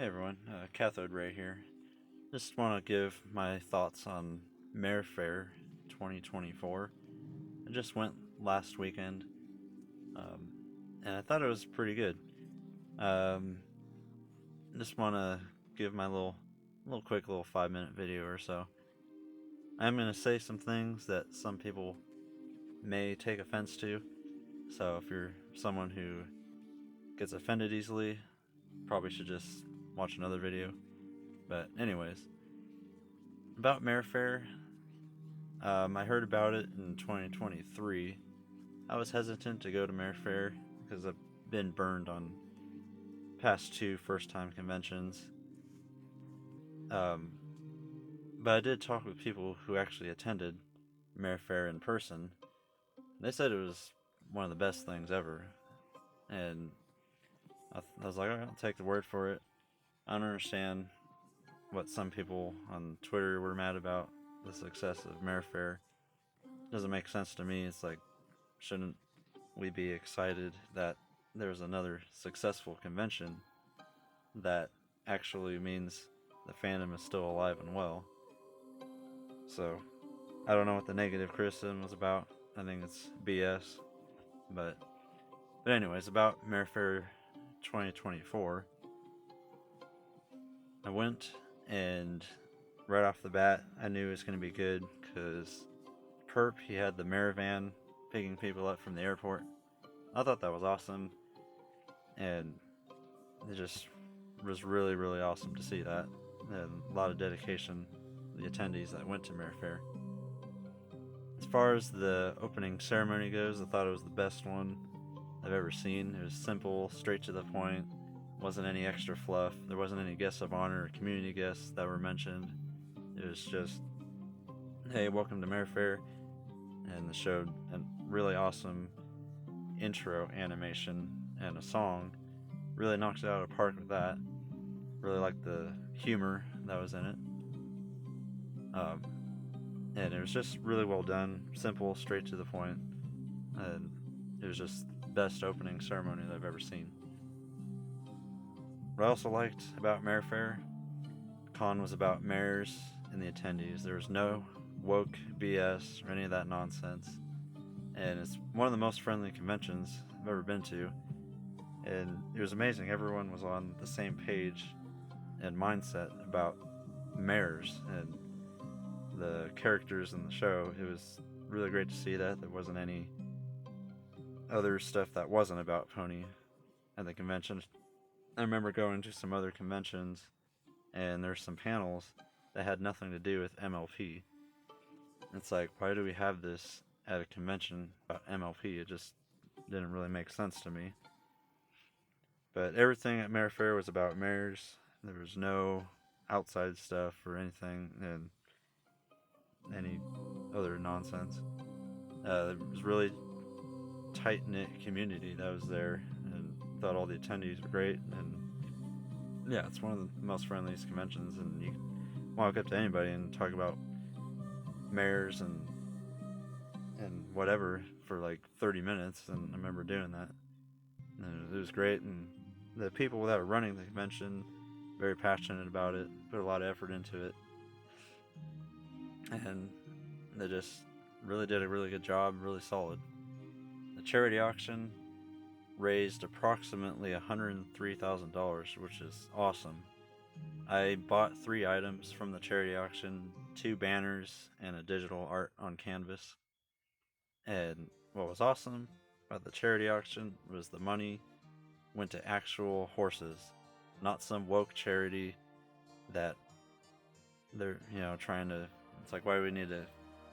Hey everyone, Cathode Ray here. Just want to give my thoughts on Mare Fair 2024. I just went last weekend, um, and I thought it was pretty good. Um, just want to give my little quick little 5 minute video or so. I'm gonna say some things that some people may take offense to. So if you're someone who gets offended easily, probably should just watch another video. But anyways, about Mare Fair, I heard about it in 2023. I was hesitant to go to Mare Fair because I've been burned on past two first time conventions. Um, but I did talk with people who actually attended Mare Fair in person. They said it was one of the best things ever. And I was like, all right, I'll take the word for it. I don't understand what some people on Twitter were mad about the success of Mare Fair. It doesn't make sense to me. It's like, shouldn't we be excited that there's another successful convention that actually means the fandom is still alive and well? So, I don't know what the negative criticism was about. I think it's BS. But, anyways, about Mare Fair 2024, I went and right off the bat, I knew it was going to be good because Perp, he had the Maravan picking people up from the airport. I thought that was awesome, and it just was really, really awesome to see that. And a lot of dedication, the attendees that went to Mare Fair. As far as the opening ceremony goes, I thought it was the best one I've ever seen. It was simple, straight to the point, wasn't any extra fluff. There wasn't any guests of honor or community guests that were mentioned. It was just, hey, welcome to Mare Fair, and it showed a really awesome intro animation and a song. Really knocked it out of the park with that. Really liked the humor that was in it. Um, and it was just really well done, simple, straight to the point, and it was just the best opening ceremony that I've ever seen. What I also liked about Mare Fair, con was about mares and the attendees. There was no woke BS or any of that nonsense, and it's one of the most friendly conventions I've ever been to, and it was amazing. Everyone was on the same page and mindset about mares and the characters in the show. It was really great to see that there wasn't any other stuff that wasn't about Pony at the convention. I remember going to some other conventions and there's some panels that had nothing to do with MLP. It's like, why do we have this at a convention about MLP? It just didn't really make sense to me. But everything at Mare Fair was about mares. There was no outside stuff or anything and any other nonsense. It was really tight knit community that was there, and thought all the attendees were great. And yeah, it's one of the most friendliest conventions, and you can walk up to anybody and talk about mares and whatever for like 30 minutes. And I remember doing that, and it was great. And the people that were running the convention, very passionate about it, put a lot of effort into it, and they just really did a really good job, really solid. The charity auction raised approximately $103,000, which is awesome. I bought 3 items from the charity auction, 2 banners and a digital art on canvas. And what was awesome about the charity auction was the money went to actual horses, not some woke charity that they're, trying to. It's like, why do we need to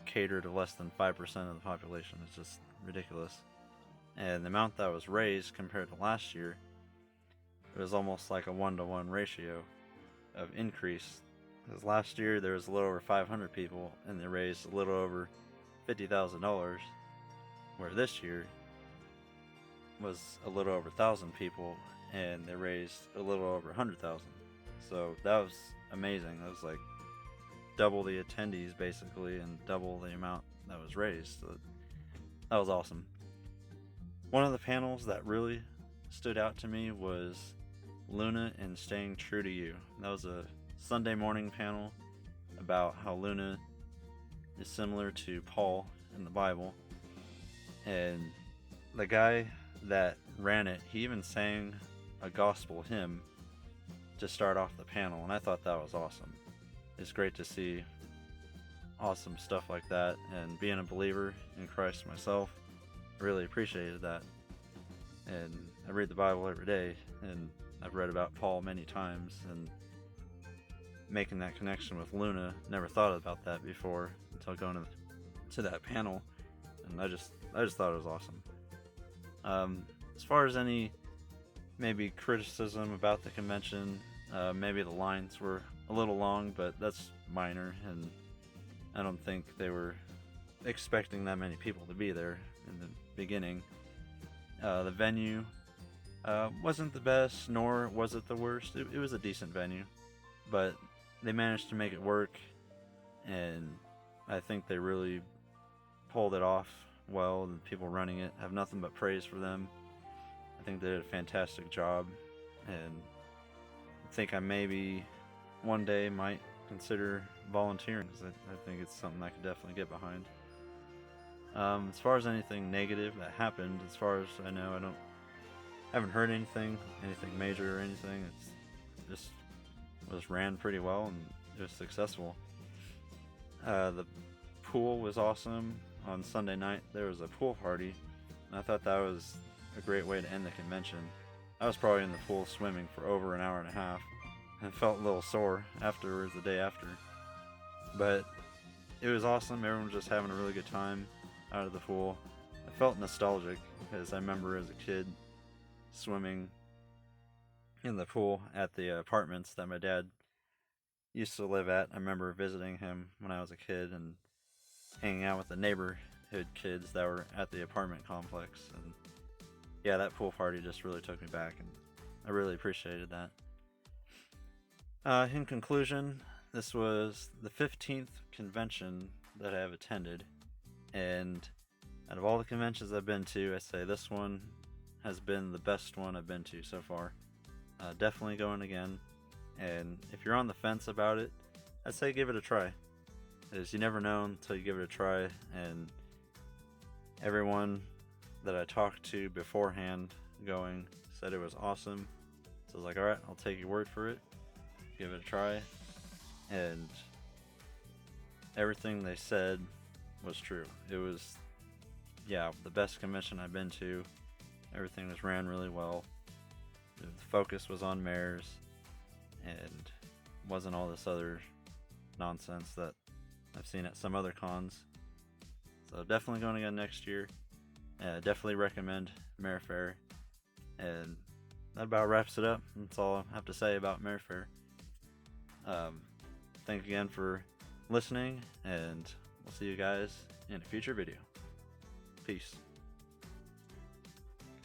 cater to less than 5% of the population? It's just ridiculous. And the amount that was raised compared to last year, it was almost like a 1-to-1 ratio of increase. Because last year there was a little over 500 people and they raised a little over $50,000, where this year was a little over 1,000 people and they raised a little over 100,000. So that was amazing. That was like double the attendees basically and double the amount that was raised. So that was awesome. One of the panels that really stood out to me was Luna and Staying True to You. That was a Sunday morning panel about how Luna is similar to Paul in the Bible. And the guy that ran it, he even sang a gospel hymn to start off the panel, and I thought that was awesome. It's great to see awesome stuff like that, and being a believer in Christ myself, really appreciated that. And I read the Bible every day, and I've read about Paul many times, and making that connection with Luna, never thought about that before until going to that panel, and I just thought it was awesome. As far as any maybe criticism about the convention, maybe the lines were a little long, but that's minor, and I don't think they were expecting that many people to be there in the beginning. The venue wasn't the best, nor was it the worst. It was a decent venue, but they managed to make it work, and I think they really pulled it off well. The people running it have nothing but praise for them. I think they did a fantastic job, and I think I maybe one day might consider volunteering, because I think it's something I could definitely get behind. As far as anything negative that happened, as far as I know, haven't heard anything major or anything. It's just was ran pretty well, and it was successful. The pool was awesome. On Sunday night there was a pool party, and I thought that was a great way to end the convention. I was probably in the pool swimming for over an hour and a half, and felt a little sore afterwards the day after. But it was awesome. Everyone was just having a really good time out of the pool. I felt nostalgic because I remember as a kid swimming in the pool at the apartments that my dad used to live at. I remember visiting him when I was a kid and hanging out with the neighborhood kids that were at the apartment complex. And yeah, that pool party just really took me back, and I really appreciated that. In conclusion, this was the 15th convention that I have attended, and out of all the conventions I've been to, I say this one has been the best one I've been to so far. Definitely going again, and if you're on the fence about it, I'd say give it a try, because you never know until you give it a try. And everyone that I talked to beforehand going said it was awesome, so I was like, alright, I'll take your word for it, give it a try, and everything they said was true. It was, yeah, the best convention I've been to. Everything was ran really well. The focus was on mares, and wasn't all this other nonsense that I've seen at some other cons. So definitely going again next year. Definitely recommend Mare Fair. And that about wraps it up. That's all I have to say about Mare Fair. Thank you again for listening, and we'll see you guys in a future video. Peace.